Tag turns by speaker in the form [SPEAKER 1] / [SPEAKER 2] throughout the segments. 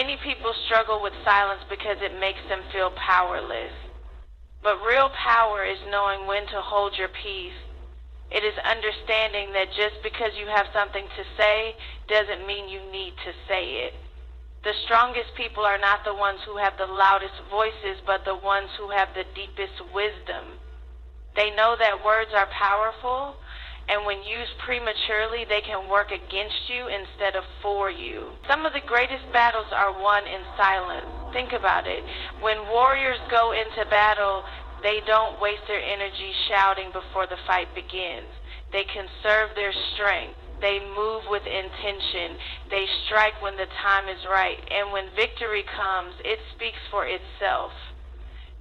[SPEAKER 1] Many people struggle with silence because it makes them feel powerless. But real power is knowing when to hold your peace. It is understanding that just because you have something to say doesn't mean you need to say it. The strongest people are not the ones who have the loudest voices, but the ones who have the deepest wisdom. They know that words are powerful, and when used prematurely, they can work against you instead of for you. Some of the greatest battles are won in silence. Think about it. When warriors go into battle, they don't waste their energy shouting before the fight begins. They conserve their strength. They move with intention. They strike when the time is right. And when victory comes, it speaks for itself.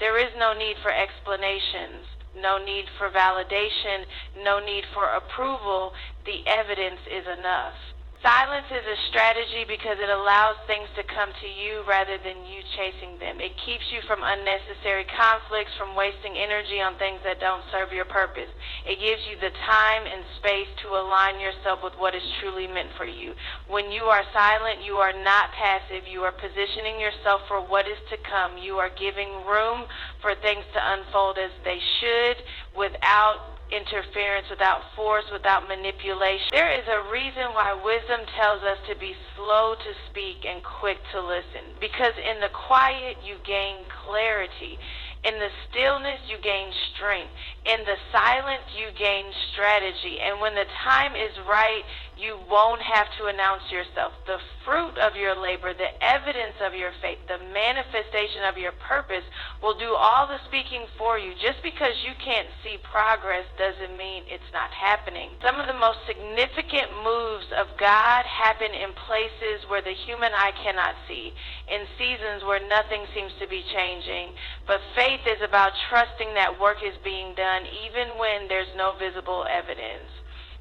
[SPEAKER 1] There is no need for explanations, no need for validation, no need for approval. The evidence is enough. Silence is a strategy because it allows things to come to you rather than you chasing them. It keeps you from unnecessary conflicts, from wasting energy on things that don't serve your purpose. It gives you the time and space to align yourself with what is truly meant for you. When you are silent, you are not passive. You are positioning yourself for what is to come. You are giving room for things to unfold as they should, without interference, without force, without manipulation. There is a reason why wisdom tells us to be slow to speak and quick to listen. Because in the quiet, you gain clarity. In the stillness, you gain strength. In the silence, you gain strategy. And when the time is right, you won't have to announce yourself. The fruit of your labor, the evidence of your faith, the manifestation of your purpose will do all the speaking for you. Just because you can't see progress doesn't mean it's not happening. Some of the most significant moves of God happen in places where the human eye cannot see, in seasons where nothing seems to be changing. But faith is about trusting that work is being done even when there's no visible evidence.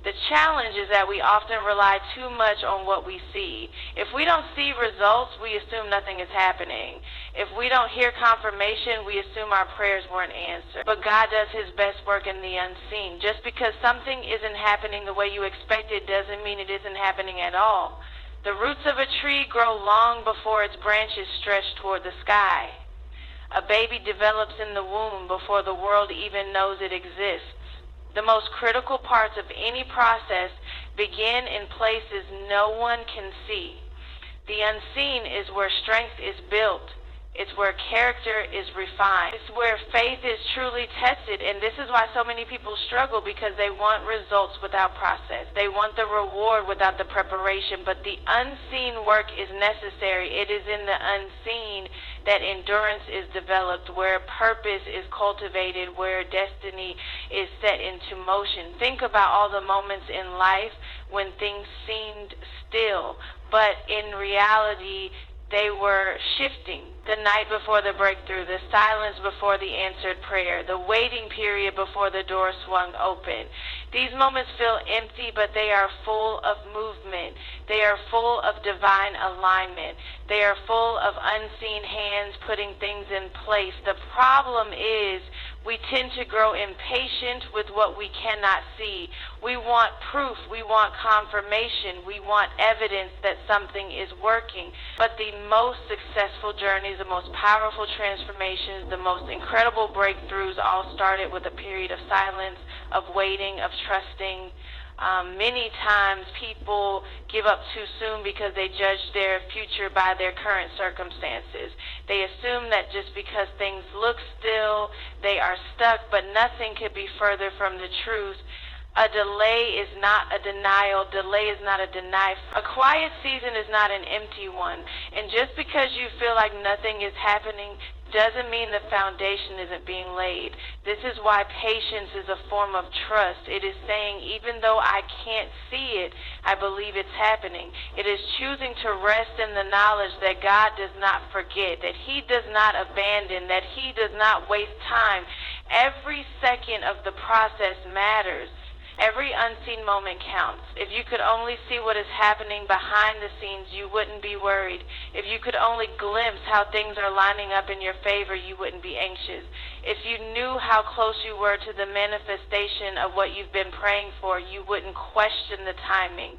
[SPEAKER 1] The challenge is that we often rely too much on what we see. If we don't see results, we assume nothing is happening. If we don't hear confirmation, we assume our prayers weren't answered. But God does His best work in the unseen. Just because something isn't happening the way you expected doesn't mean it isn't happening at all. The roots of a tree grow long before its branches stretch toward the sky. A baby develops in the womb before the world even knows it exists. The most critical parts of any process begin in places no one can see. The unseen is where strength is built. It's where character is refined. It's where faith is truly tested. And this is why so many people struggle, because they want results without process. They want the reward without the preparation. But the unseen work is necessary. It is in the unseen that endurance is developed, where purpose is cultivated, where destiny is set into motion. Think about all the moments in life when things seemed still, but in reality, they were shifting. The night before the breakthrough, the silence before the answered prayer, the waiting period before the door swung open. These moments feel empty, but they are full of movement. They are full of divine alignment. They are full of unseen hands putting things in place. The problem is we tend to grow impatient with what we cannot see. We want proof. We want confirmation. We want evidence that something is working. But the most successful journeys, the most powerful transformations, the most incredible breakthroughs all started with a period of silence, of waiting, of trusting. Many times people give up too soon because they judge their future by their current circumstances. They assume that just because things look still, they are stuck, but nothing could be further from the truth. A delay is not a denial. Delay is not a deny. A quiet season is not an empty one. And just because you feel like nothing is happening doesn't mean the foundation isn't being laid. This is why patience is a form of trust. It is saying, even though I can't see it, I believe it's happening. It is choosing to rest in the knowledge that God does not forget, that He does not abandon, that He does not waste time. Every second of the process matters. Every unseen moment counts. If you could only see what is happening behind the scenes, you wouldn't be worried. If you could only glimpse how things are lining up in your favor, you wouldn't be anxious. If you knew how close you were to the manifestation of what you've been praying for, you wouldn't question the timing.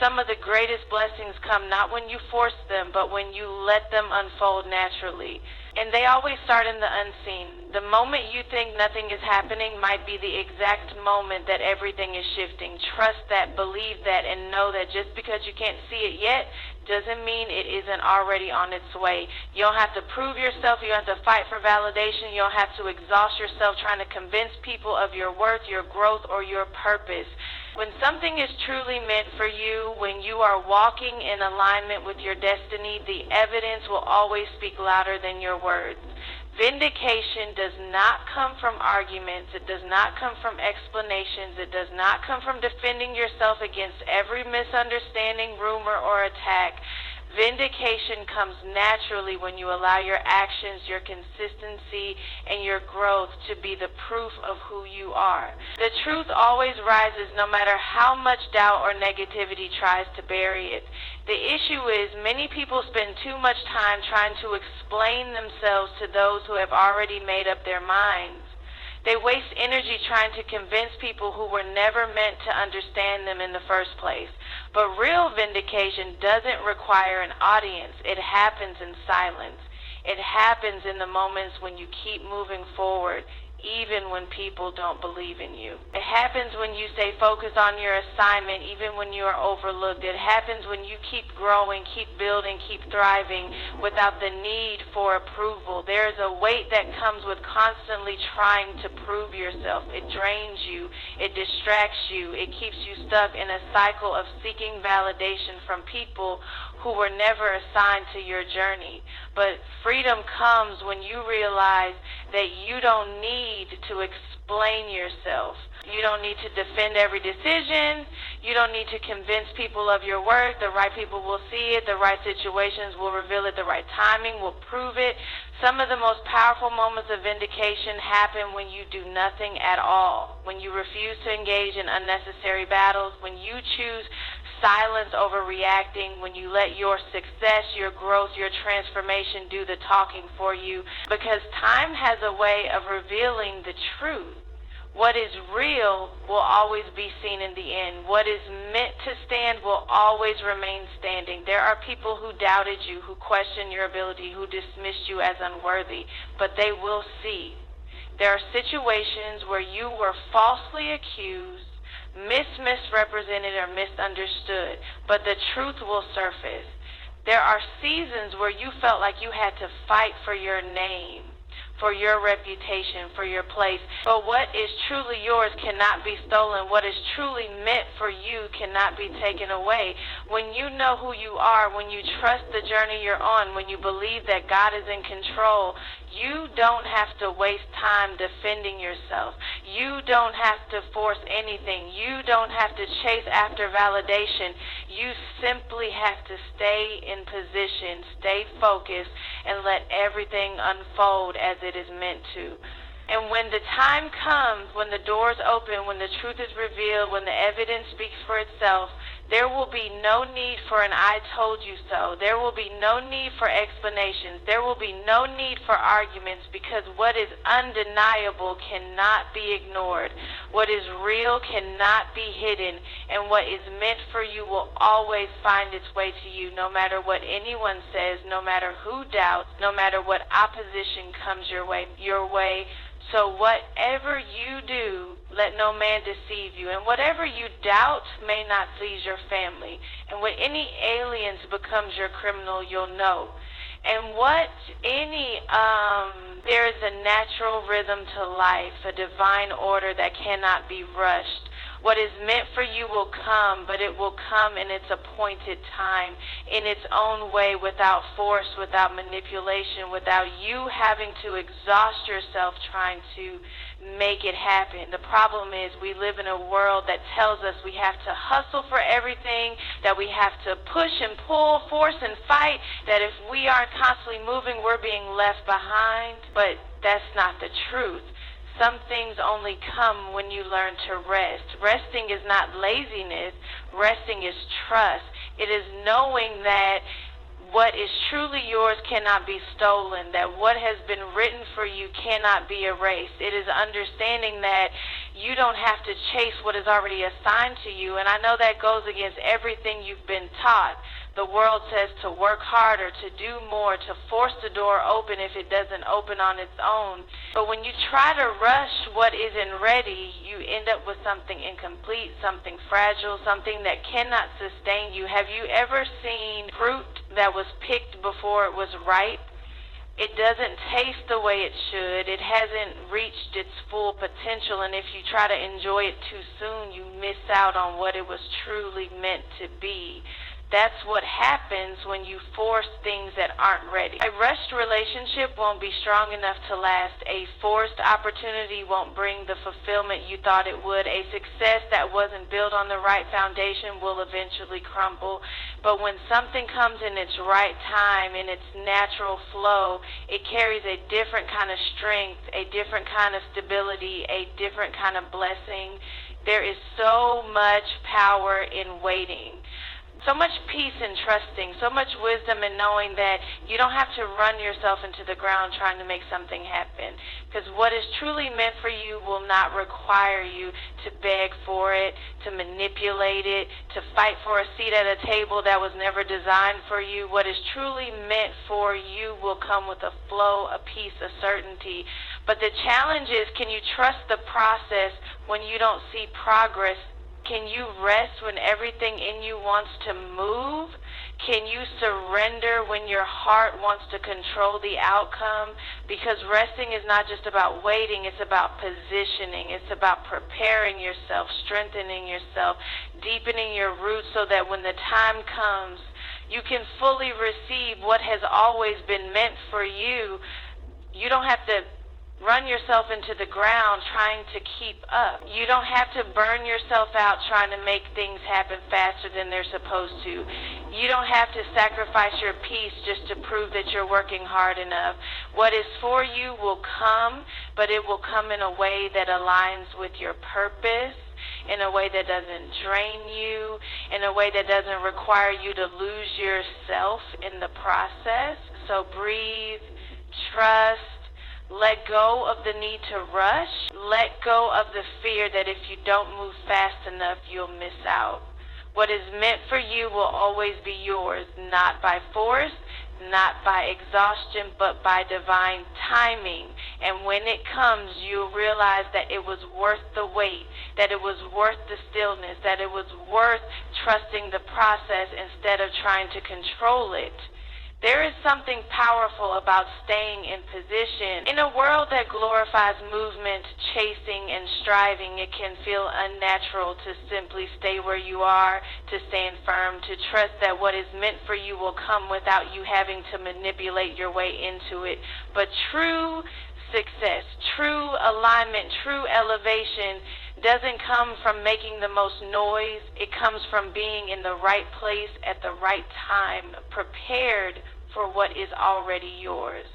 [SPEAKER 1] Some of the greatest blessings come not when you force them, but when you let them unfold naturally. And they always start in the unseen. The moment you think nothing is happening might be the exact moment that everything is shifting. Trust that, believe that, and know that just because you can't see it yet doesn't mean it isn't already on its way. You don't have to prove yourself. You don't have to fight for validation. You don't have to exhaust yourself trying to convince people of your worth, your growth, or your purpose. When something is truly meant for you, when you are walking in alignment with your destiny, the evidence will always speak louder than your words. Vindication does not come from arguments. It does not come from explanations. It does not come from defending yourself against every misunderstanding, rumor, or attack. Vindication comes naturally when you allow your actions, your consistency, and your growth to be the proof of who you are. The truth always rises no matter how much doubt or negativity tries to bury it. The issue is many people spend too much time trying to explain themselves to those who have already made up their minds. They waste energy trying to convince people who were never meant to understand them in the first place. But real vindication doesn't require an audience. It happens in silence. It happens in the moments when you keep moving forward, even when people don't believe in you. It happens when you stay focused on your assignment, even when you are overlooked. It happens when you keep growing, keep building, keep thriving without the need for approval. There is a weight that comes with constantly trying to prove yourself. It drains you. It distracts you. It keeps you stuck in a cycle of seeking validation from people who were never assigned to your journey. But freedom comes when you realize that you don't need to explain yourself. You don't need to defend every decision. You don't need to convince people of your worth. The right people will see it. The right situations will reveal it. The right timing will prove it. Some of the most powerful moments of vindication happen when you do nothing at all, when you refuse to engage in unnecessary battles, when you choose silence over reacting, when you let your success, your growth, your transformation do the talking for you. Because time has a way of revealing the truth. What is real will always be seen in the end. What is meant to stand will always remain standing. There are people who doubted you, who questioned your ability, who dismissed you as unworthy, but they will see. There are situations where you were falsely accused, misrepresented, or misunderstood, but the truth will surface. There are seasons where you felt like you had to fight for your name, for your reputation, for your place. But what is truly yours cannot be stolen. What is truly meant for you cannot be taken away. When you know who you are, when you trust the journey you're on, when you believe that God is in control, you don't have to waste time defending yourself. You don't have to force anything. You don't have to chase after validation. You simply have to stay in position, stay focused, and let everything unfold as it is meant to. And when the time comes, when the doors open, when the truth is revealed, when the evidence speaks for itself, there will be no need for an I told you so. There will be no need for explanations. There will be no need for arguments, because what is undeniable cannot be ignored. What is real cannot be hidden. And what is meant for you will always find its way to you, no matter what anyone says, no matter who doubts, no matter what opposition comes your way. So whatever you do, let no man deceive you. And whatever you doubt may not please your family. And when any aliens becomes your criminal, you'll know. And there is a natural rhythm to life, a divine order that cannot be rushed. What is meant for you will come, but it will come in its appointed time, in its own way, without force, without manipulation, without you having to exhaust yourself trying to make it happen. The problem is we live in a world that tells us we have to hustle for everything, that we have to push and pull, force and fight, that if we aren't constantly moving, we're being left behind. But that's not the truth. Some things only come when you learn to rest. Resting is not laziness. Resting is trust. It is knowing that what is truly yours cannot be stolen, that what has been written for you cannot be erased. It is understanding that you don't have to chase what is already assigned to you. And I know that goes against everything you've been taught. The world says to work harder, to do more, to force the door open if it doesn't open on its own. But when you try to rush what isn't ready, you end up with something incomplete, something fragile, something that cannot sustain you. Have you ever seen fruit that was picked before it was ripe? It doesn't taste the way it should. It hasn't reached its full potential, and if you try to enjoy it too soon, you miss out on what it was truly meant to be. That's what happens when you force things that aren't ready. A rushed relationship won't be strong enough to last. A forced opportunity won't bring the fulfillment you thought it would. A success that wasn't built on the right foundation will eventually crumble. But when something comes in its right time, in its natural flow, it carries a different kind of strength, a different kind of stability, a different kind of blessing. There is so much power in waiting. So much peace in trusting, so much wisdom in knowing that you don't have to run yourself into the ground trying to make something happen. Because what is truly meant for you will not require you to beg for it, to manipulate it, to fight for a seat at a table that was never designed for you. What is truly meant for you will come with a flow, a peace, a certainty. But the challenge is, can you trust the process when you don't see progress? Can you rest when everything in you wants to move? Can you surrender when your heart wants to control the outcome? Because resting is not just about waiting, it's about positioning. It's about preparing yourself, strengthening yourself, deepening your roots so that when the time comes, you can fully receive what has always been meant for you. You don't have to run yourself into the ground trying to keep up. You don't have to burn yourself out trying to make things happen faster than they're supposed to. You don't have to sacrifice your peace just to prove that you're working hard enough. What is for you will come, but it will come in a way that aligns with your purpose, in a way that doesn't drain you, in a way that doesn't require you to lose yourself in the process. So breathe, trust, let go of the need to rush. Let go of the fear that if you don't move fast enough, you'll miss out. What is meant for you will always be yours, not by force, not by exhaustion, but by divine timing. And when it comes, you'll realize that it was worth the wait, that it was worth the stillness, that it was worth trusting the process instead of trying to control it. There is something powerful about staying in position. In a world that glorifies movement, chasing, and striving, it can feel unnatural to simply stay where you are, to stand firm, to trust that what is meant for you will come without you having to manipulate your way into it. But true success, true alignment, true elevation doesn't come from making the most noise. It comes from being in the right place at the right time, prepared for what is already yours.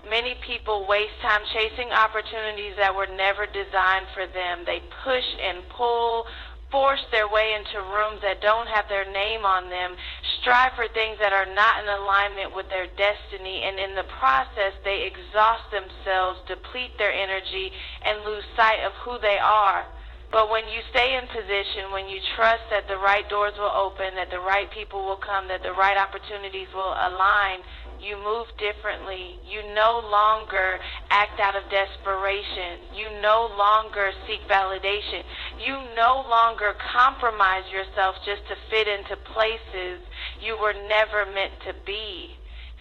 [SPEAKER 1] Many people waste time chasing opportunities that were never designed for them. They push and pull, force their way into rooms that don't have their name on them, strive for things that are not in alignment with their destiny, and in the process they exhaust themselves, deplete their energy, and lose sight of who they are. But when you stay in position, when you trust that the right doors will open, that the right people will come, that the right opportunities will align, you move differently. You no longer act out of desperation. You no longer seek validation. You no longer compromise yourself just to fit into places you were never meant to be.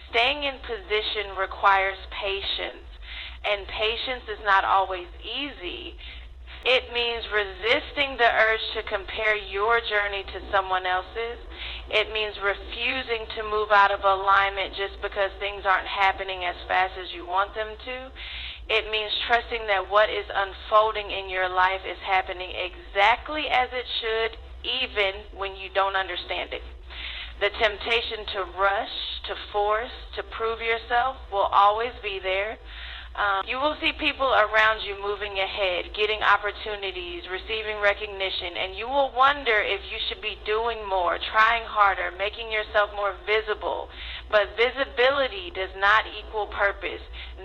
[SPEAKER 1] Staying in position requires patience, and patience is not always easy. It means resisting the urge to compare your journey to someone else's. It means refusing to move out of alignment just because things aren't happening as fast as you want them to. It means trusting that what is unfolding in your life is happening exactly as it should, even when you don't understand it. The temptation to rush, to force, to prove yourself will always be there. You will see people around you moving ahead, getting opportunities, receiving recognition, and you will wonder if you should be doing more, trying harder, making yourself more visible. But visibility does not equal purpose.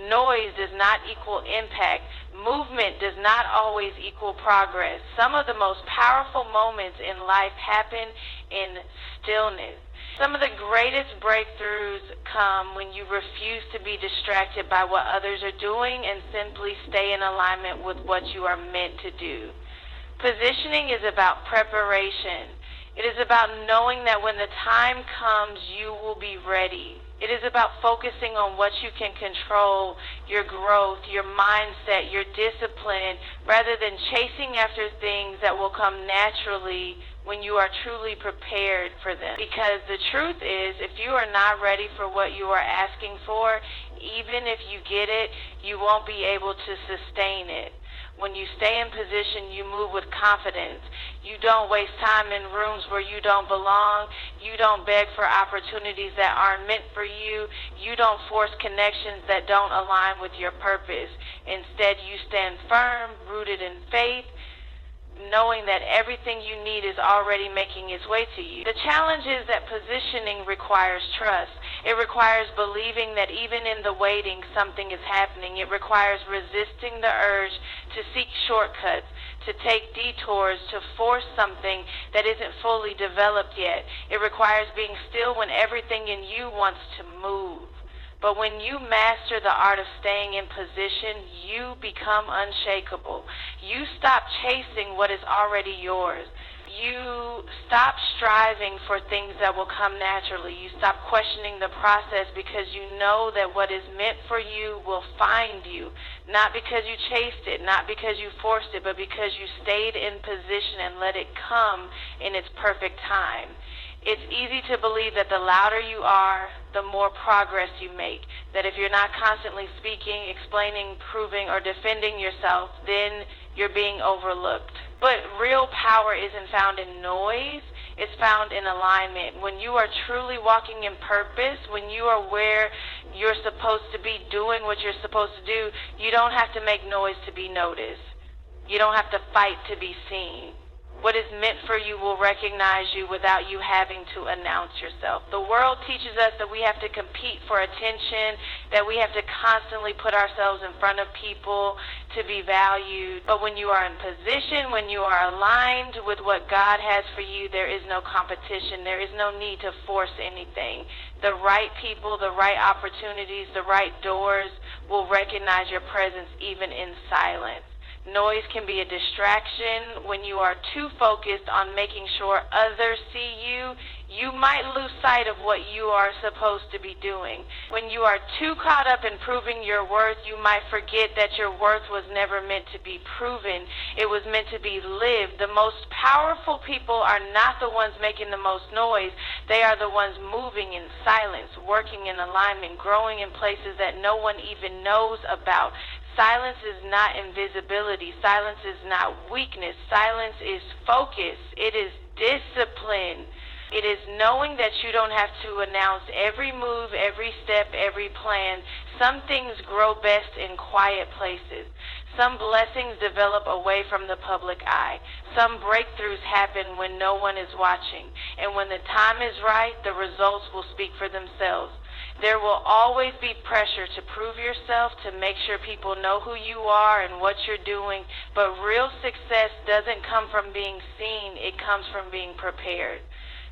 [SPEAKER 1] Noise does not equal impact. Movement does not always equal progress. Some of the most powerful moments in life happen in stillness. Some of the greatest breakthroughs come when you refuse to be distracted by what others are doing and simply stay in alignment with what you are meant to do. Positioning is about preparation. It is about knowing that when the time comes, you will be ready. It is about focusing on what you can control, your growth, your mindset, your discipline, rather than chasing after things that will come naturally when you are truly prepared for them. Because the truth is, if you are not ready for what you are asking for, even if you get it, you won't be able to sustain it. When you stay in position, you move with confidence. You don't waste time in rooms where you don't belong. You don't beg for opportunities that aren't meant for you. You don't force connections that don't align with your purpose. Instead, you stand firm, rooted in faith, knowing that everything you need is already making its way to you. The challenge is that positioning requires trust. It requires believing that even in the waiting, something is happening. It requires resisting the urge to seek shortcuts, to take detours, to force something that isn't fully developed yet. It requires being still when everything in you wants to move. But when you master the art of staying in position, you become unshakable. You stop chasing what is already yours. You stop striving for things that will come naturally. You stop questioning the process because you know that what is meant for you will find you. Not because you chased it, not because you forced it, but because you stayed in position and let it come in its perfect time. It's easy to believe that the louder you are, the more progress you make. That if you're not constantly speaking, explaining, proving, or defending yourself, then you're being overlooked. But real power isn't found in noise. It's found in alignment. When you are truly walking in purpose, when you are where you're supposed to be doing what you're supposed to do, you don't have to make noise to be noticed. You don't have to fight to be seen. What is meant for you will recognize you without you having to announce yourself. The world teaches us that we have to compete for attention, that we have to constantly put ourselves in front of people to be valued. But when you are in position, when you are aligned with what God has for you, there is no competition. There is no need to force anything. The right people, the right opportunities, the right doors will recognize your presence even in silence. Noise can be a distraction. When you are too focused on making sure others see you, you might lose sight of what you are supposed to be doing. When you are too caught up in proving your worth, you might forget that your worth was never meant to be proven. It was meant to be lived. The most powerful people are not the ones making the most noise. They are the ones moving in silence, working in alignment, growing in places that no one even knows about. Silence is not invisibility. Silence is not weakness. Silence is focus. It is discipline. It is knowing that you don't have to announce every move, every step, every plan. Some things grow best in quiet places. Some blessings develop away from the public eye. Some breakthroughs happen when no one is watching. And when the time is right, the results will speak for themselves. There will always be pressure to prove yourself, to make sure people know who you are and what you're doing. But real success doesn't come from being seen. It comes from being prepared.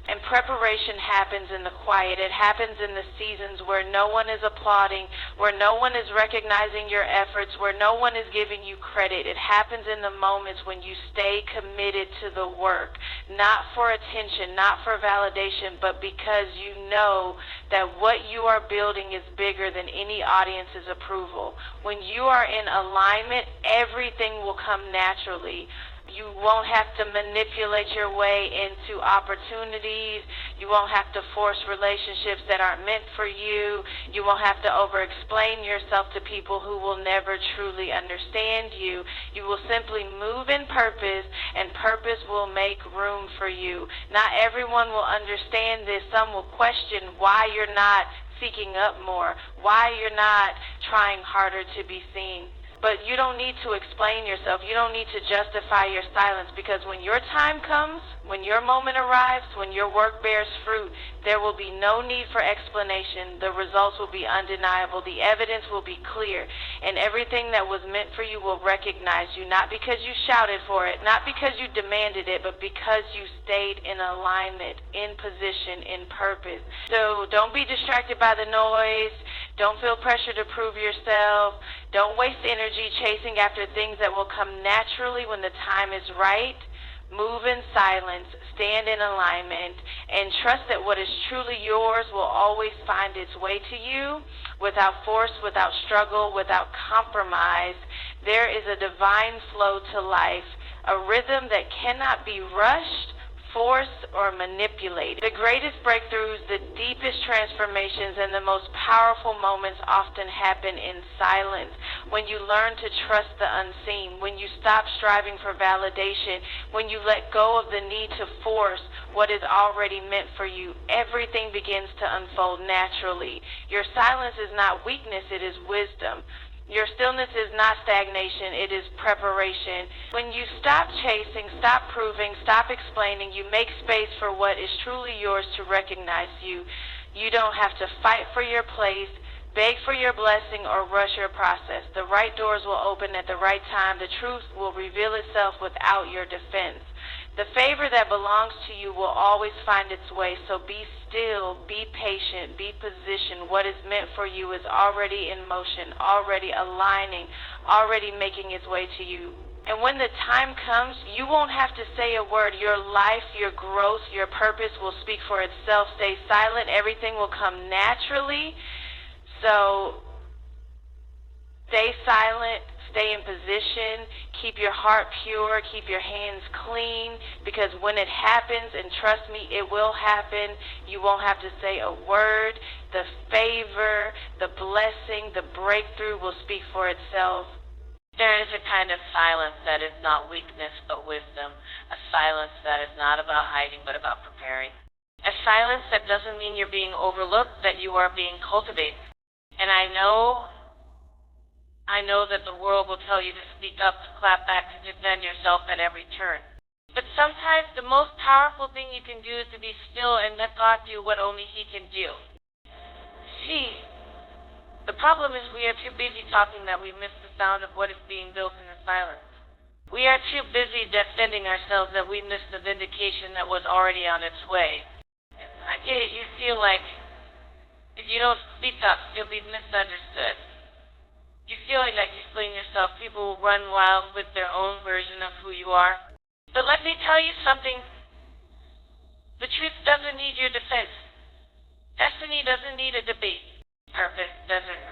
[SPEAKER 1] And preparation happens in the quiet. It happens in the seasons where no one is applauding, where no one is recognizing your efforts, where no one is giving you credit. It happens in the moments when you stay committed to the work, not for attention, not for validation, but because you know that what you are building is bigger than any audience's approval. When you are in alignment, everything will come naturally. You won't have to manipulate your way into opportunities. You won't have to force relationships that aren't meant for you. You won't have to over-explain yourself to people who will never truly understand you. You will simply move in purpose, and purpose will make room for you. Not everyone will understand this. Some will question why you're not seeking up more, why you're not trying harder to be seen. But you don't need to explain yourself. You don't need to justify your silence, because when your time comes, when your moment arrives, when your work bears fruit, there will be no need for explanation. The results will be undeniable. The evidence will be clear. And everything that was meant for you will recognize you, not because you shouted for it, not because you demanded it, but because you stayed in alignment, in position, in purpose. So don't be distracted by the noise. Don't feel pressure to prove yourself. Don't waste energy chasing after things that will come naturally when the time is right. Move in silence, stand in alignment, and trust that what is truly yours will always find its way to you without force, without struggle, without compromise. There is a divine flow to life, a rhythm that cannot be rushed, forced, or manipulated. The greatest breakthroughs, the deepest transformations, and the most powerful moments often happen in silence. When you learn to trust the unseen, when you stop striving for validation, when you let go of the need to force what is already meant for you, everything begins to unfold naturally. Your silence is not weakness, it is wisdom. Your stillness is not stagnation, it is preparation. When you stop chasing, stop proving, stop explaining, you make space for what is truly yours to recognize you. You don't have to fight for your place, beg for your blessing, or rush your process. The right doors will open at the right time. The truth will reveal itself without your defense. The favor that belongs to you will always find its way, so be still, be patient, be positioned. What is meant for you is already in motion, already aligning, already making its way to you. And when the time comes, you won't have to say a word. Your life, your growth, your purpose will speak for itself. Stay silent. Everything will come naturally. So stay silent. Stay in position, keep your heart pure, keep your hands clean, because when it happens, and trust me, it will happen, you won't have to say a word. The favor, the blessing, the breakthrough will speak for itself.
[SPEAKER 2] There is a kind of silence that is not weakness but wisdom, a silence that is not about hiding but about preparing. A silence that doesn't mean you're being overlooked, that you are being cultivated. And I know that the world will tell you to speak up, to clap back, to defend yourself at every turn. But sometimes the most powerful thing you can do is to be still and let God do what only He can do. See, the problem is we are too busy talking that we miss the sound of what is being built in the silence. We are too busy defending ourselves that we miss the vindication that was already on its way. I get it, you feel like if you don't speak up, you'll be misunderstood. You feel like explaining yourself. People will run wild with their own version of who you are. But let me tell you something. The truth doesn't need your defense. Destiny doesn't need a debate. Purpose doesn't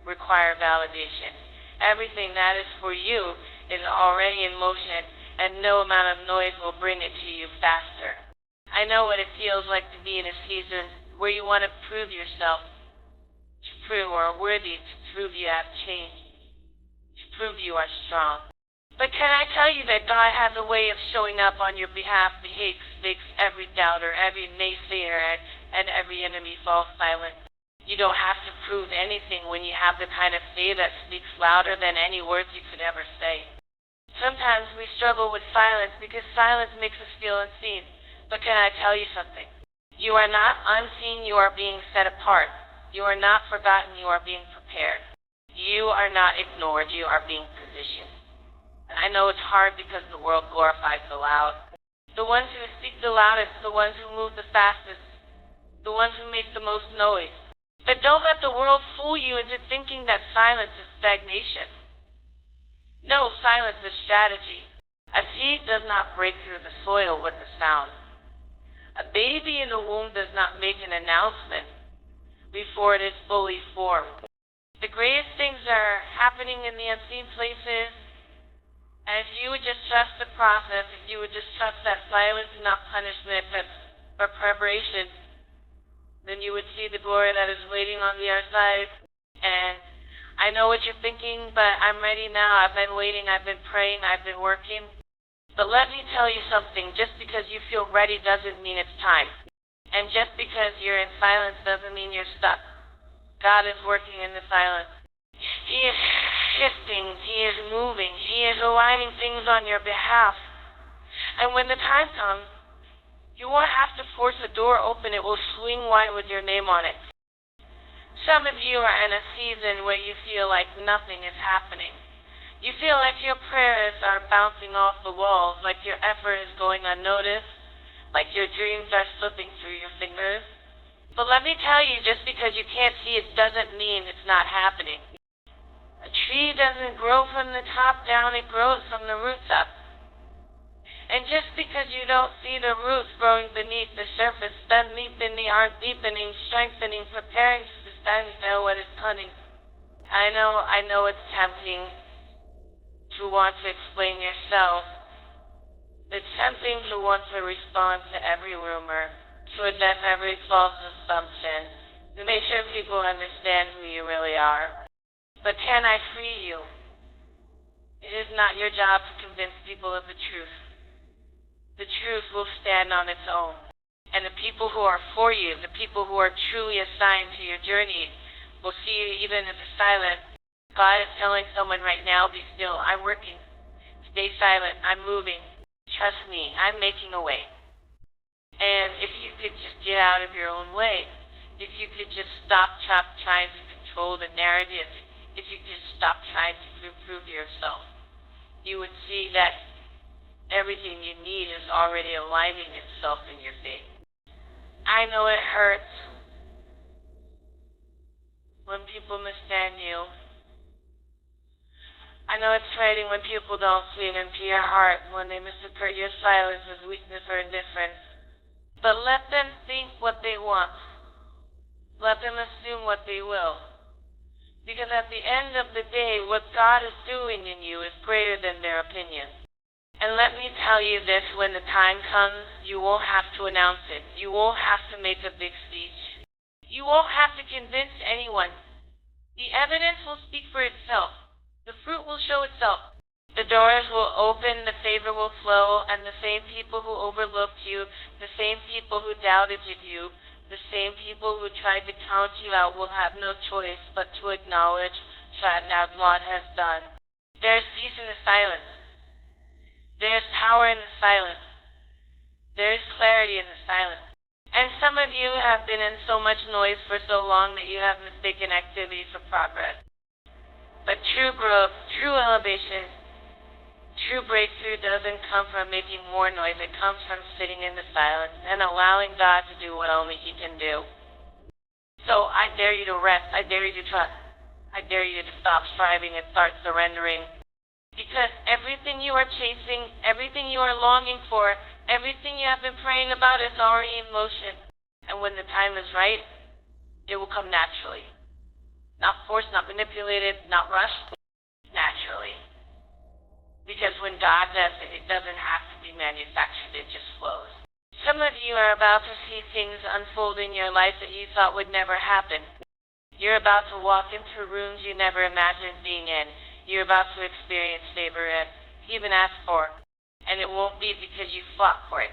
[SPEAKER 2] require validation. Everything that is for you is already in motion, and no amount of noise will bring it to you faster. I know what it feels like to be in a season where you want to prove yourself, to prove you are worthy, to prove you have changed, to prove you are strong. But can I tell you that God has a way of showing up on your behalf to fix every doubter, every naysayer, and every enemy falls silent. You don't have to prove anything when you have the kind of faith that speaks louder than any words you could ever say. Sometimes we struggle with silence because silence makes us feel unseen. But can I tell you something? You are not unseen, you are being set apart. You are not forgotten, you are being prepared. You are not ignored, you are being positioned. I know it's hard because the world glorifies the loud. The ones who speak the loudest, the ones who move the fastest, the ones who make the most noise. But don't let the world fool you into thinking that silence is stagnation. No, silence is strategy. A seed does not break through the soil with a sound. A baby in the womb does not make an announcement before it is fully formed. The greatest things are happening in the unseen places, and if you would just trust the process, if you would just trust that silence is not punishment but preparation, then you would see the glory that is waiting on the other side. And I know what you're thinking, but I'm ready now. I've been waiting, I've been praying, I've been working. But let me tell you something, just because you feel ready doesn't mean it's time. And just because you're in silence doesn't mean you're stuck. God is working in the silence. He is shifting, He is moving, He is aligning things on your behalf. And when the time comes, you won't have to force a door open, it will swing wide with your name on it. Some of you are in a season where you feel like nothing is happening. You feel like your prayers are bouncing off the walls, like your effort is going unnoticed, like your dreams are slipping through your fingers. But let me tell you, just because you can't see it doesn't mean it's not happening. A tree doesn't grow from the top down, it grows from the roots up. And just because you don't see the roots growing beneath the surface doesn't mean they aren't deepening, strengthening, preparing to stand there what is coming. I know it's tempting to want to explain yourself. It's tempting to want to respond to every rumor, to address every false assumption, to make sure people understand who you really are. But can I free you? It is not your job to convince people of the truth. The truth will stand on its own. And the people who are for you, the people who are truly assigned to your journey, will see you even if it's silent. God is telling someone right now, be still, I'm working. Stay silent, I'm moving. Trust me, I'm making a way. And if you could just get out of your own way, if you could just stop trying to control the narrative, if you could stop trying to prove yourself, you would see that everything you need is already aligning itself in your faith. I know it hurts when people misunderstand you. I know it's frightening when people don't speak into your heart, when they misinterpret your silence as weakness or indifference. But let them think what they want. Let them assume what they will. Because at the end of the day, what God is doing in you is greater than their opinion. And let me tell you this, when the time comes, you won't have to announce it. You won't have to make a big speech. You won't have to convince anyone. The evidence will speak for itself. The fruit will show itself. The doors will open, the favor will flow, and the same people who overlooked you, the same people who doubted you, the same people who tried to count you out will have no choice but to acknowledge that God has done. There's peace in the silence. There's power in the silence. There's clarity in the silence. And some of you have been in so much noise for so long that you have mistaken activity for progress. But true growth, true elevation, true breakthrough doesn't come from making more noise. It comes from sitting in the silence and allowing God to do what only He can do. So I dare you to rest. I dare you to trust. I dare you to stop striving and start surrendering. Because everything you are chasing, everything you are longing for, everything you have been praying about is already in motion. And when the time is right, it will come naturally. Not forced, not manipulated, not rushed, naturally. Because when God does it, it doesn't have to be manufactured, it just flows. Some of you are about to see things unfold in your life that you thought would never happen. You're about to walk into rooms you never imagined being in. You're about to experience favor and even ask for. And it won't be because you fought for it.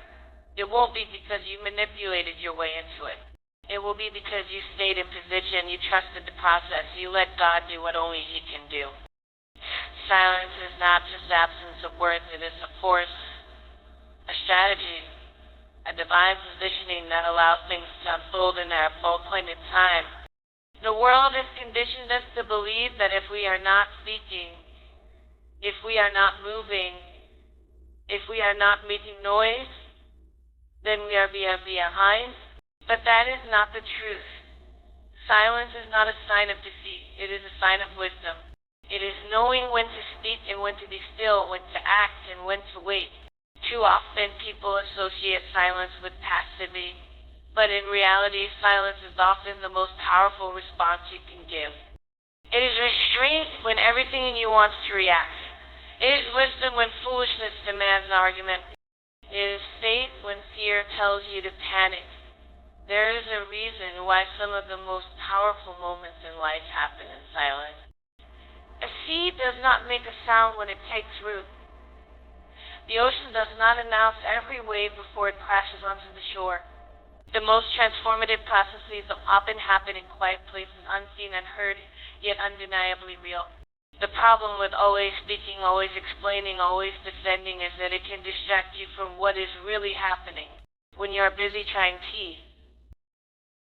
[SPEAKER 2] It won't be because you manipulated your way into it. It will be because you stayed in position, you trusted the process, you let God do what only He can do. Silence is not just absence of words, it is a force, a strategy, a divine positioning that allows things to unfold in their full appointed time. The world has conditioned us to believe that if we are not speaking, if we are not moving, if we are not making noise, then we are behind. But that is not the truth. Silence is not a sign of defeat. It is a sign of wisdom. It is knowing when to speak and when to be still, when to act and when to wait. Too often people associate silence with passivity. But in reality, silence is often the most powerful response you can give. It is restraint when everything in you wants to react. It is wisdom when foolishness demands an argument. It is faith when fear tells you to panic. There is a reason why some of the most powerful moments in life happen in silence. A seed does not make a sound when it takes root. The ocean does not announce every wave before it crashes onto the shore. The most transformative processes often happen in quiet places, unseen, unheard, yet undeniably real. The problem with always speaking, always explaining, always defending is that it can distract you from what is really happening when you're busy trying tea.